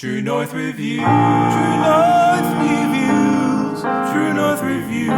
True North Reviews, True North Reviews, True North Reviews.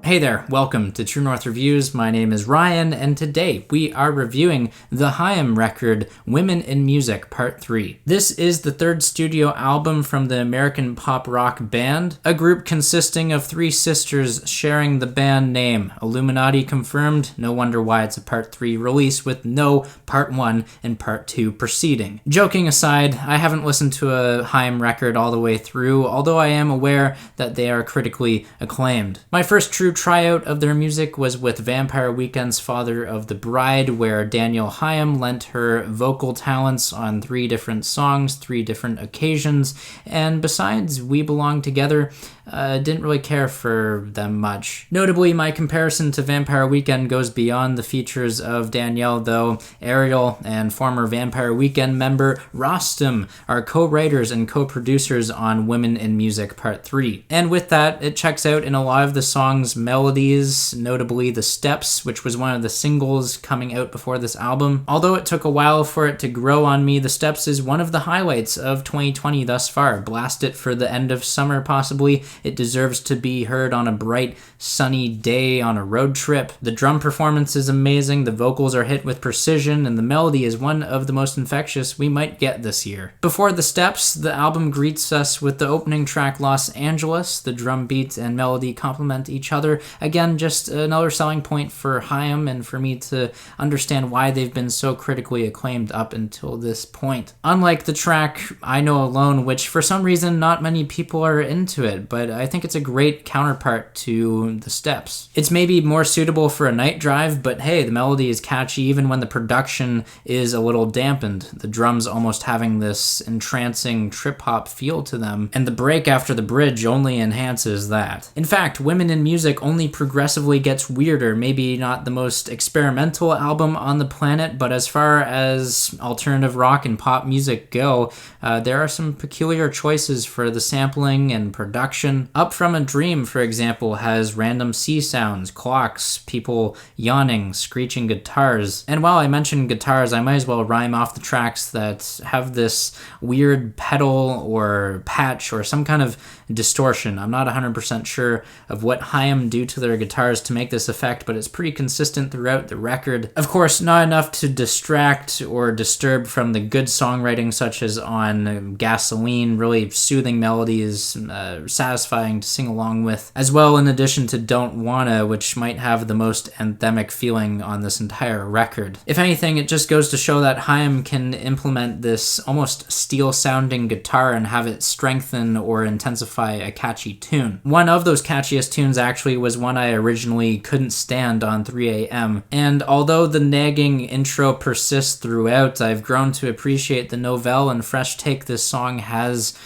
Hey there, welcome to True North Reviews. My name is Ryan, and today we are reviewing the HAIM record, Women in Music, Part 3. This is the third studio album from the American pop rock band, a group consisting of three sisters sharing the band name. Illuminati confirmed, no wonder why it's a Part 3 release with no Part 1 and Part 2 preceding. Joking aside, I haven't listened to a HAIM record all the way through, although I am aware that they are critically acclaimed. My first true tryout of their music was with Vampire Weekend's Father of the Bride, where Danielle Haim lent her vocal talents on 3 different songs, 3 different occasions, and besides We Belong Together, didn't really care for them much. Notably, my comparison to Vampire Weekend goes beyond the features of Danielle, though. Ariel and former Vampire Weekend member Rostam are co-writers and co-producers on Women in Music Part 3. And with that, it checks out in a lot of the song's melodies, notably The Steps, which was one of the singles coming out before this album. Although it took a while for it to grow on me, The Steps is one of the highlights of 2020 thus far. Blast it for the end of summer, possibly. It deserves to be heard on a bright, sunny day on a road trip. The drum performance is amazing, the vocals are hit with precision, and the melody is one of the most infectious we might get this year. Before The Steps, the album greets us with the opening track Los Angeles. The drum beat and melody complement each other. Again, just another selling point for HAIM and for me to understand why they've been so critically acclaimed up until this point. Unlike the track I Know Alone, which for some reason not many people are into it, but I think it's a great counterpart to The Steps. It's maybe more suitable for a night drive, but hey, the melody is catchy even when the production is a little dampened, the drums almost having this entrancing trip-hop feel to them, and the break after the bridge only enhances that. In fact, Women in Music only progressively gets weirder, maybe not the most experimental album on the planet, but as far as alternative rock and pop music go, there are some peculiar choices for the sampling and production. Up From a Dream, for example, has random sea sounds, clocks, people yawning, screeching guitars. And while I mention guitars, I might as well rhyme off the tracks that have this weird pedal or patch or some kind of distortion. I'm not 100% sure of what HAIM do to their guitars to make this effect, but it's pretty consistent throughout the record. Of course, not enough to distract or disturb from the good songwriting such as on Gasoline, really soothing melodies, satisfying to sing along with, as well in addition to Don't Wanna, which might have the most anthemic feeling on this entire record. If anything, it just goes to show that HAIM can implement this almost steel-sounding guitar and have it strengthen or intensify a catchy tune. One of those catchiest tunes actually was one I originally couldn't stand on 3 a.m. And although the nagging intro persists throughout, I've grown to appreciate the novelle and fresh take this song has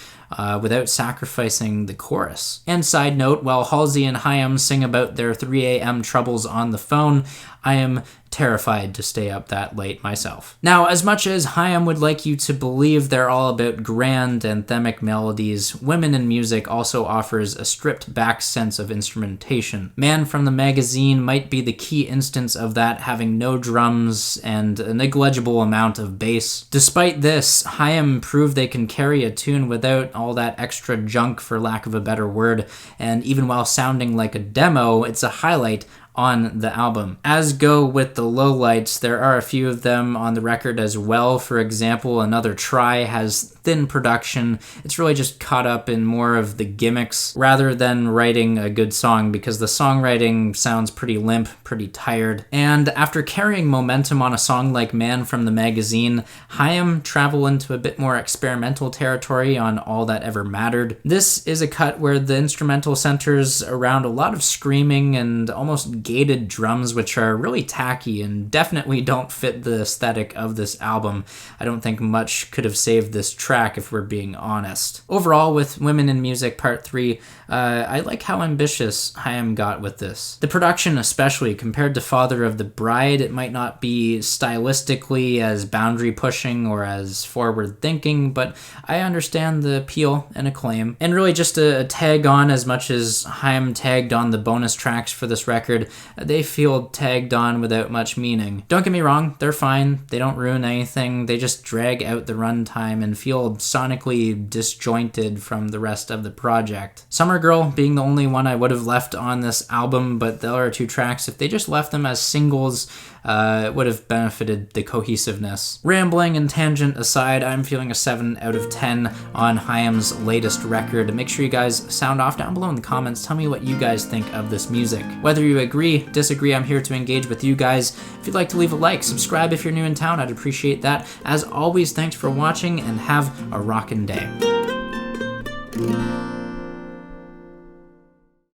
without sacrificing the chorus. And side note, while Halsey and HAIM sing about their 3 a.m. troubles on the phone, I am terrified to stay up that late myself. Now, as much as HAIM would like you to believe they're all about grand anthemic melodies, Women in Music also offers a stripped back sense of instrumentation. Man from the Magazine might be the key instance of that, having no drums and a negligible amount of bass. Despite this, HAIM prove they can carry a tune without all that extra junk, for lack of a better word, and even while sounding like a demo, it's a highlight on the album. As go with the lowlights, there are a few of them on the record as well. For example, Another Try has thin production. It's really just caught up in more of the gimmicks rather than writing a good song, because the songwriting sounds pretty limp, pretty tired. And after carrying momentum on a song like Man from the Magazine, HAIM travel into a bit more experimental territory on All That Ever Mattered. This is a cut where the instrumental centers around a lot of screaming and almost gated drums, which are really tacky and definitely don't fit the aesthetic of this album. I don't think much could have saved this track track if we're being honest. Overall, with Women in Music Part 3, I like how ambitious HAIM got with this. The production especially, compared to Father of the Bride, it might not be stylistically as boundary pushing or as forward thinking, but I understand the appeal and acclaim. And really just a tag on, as much as HAIM tagged on the bonus tracks for this record, they feel tagged on without much meaning. Don't get me wrong, they're fine, they don't ruin anything, they just drag out the runtime and feel sonically disjointed from the rest of the project. Summer Girl being the only one I would have left on this album, but the other 2 tracks, if they just left them as singles, it would have benefited the cohesiveness. Rambling and tangent aside, I'm feeling a 7 out of 10 on HAIM's latest record. Make sure you guys sound off down below in the comments. Tell me what you guys think of this music. Whether you agree, disagree, I'm here to engage with you guys. If you'd like to leave a like, subscribe if you're new in town, I'd appreciate that. As always, thanks for watching and have a rockin' day.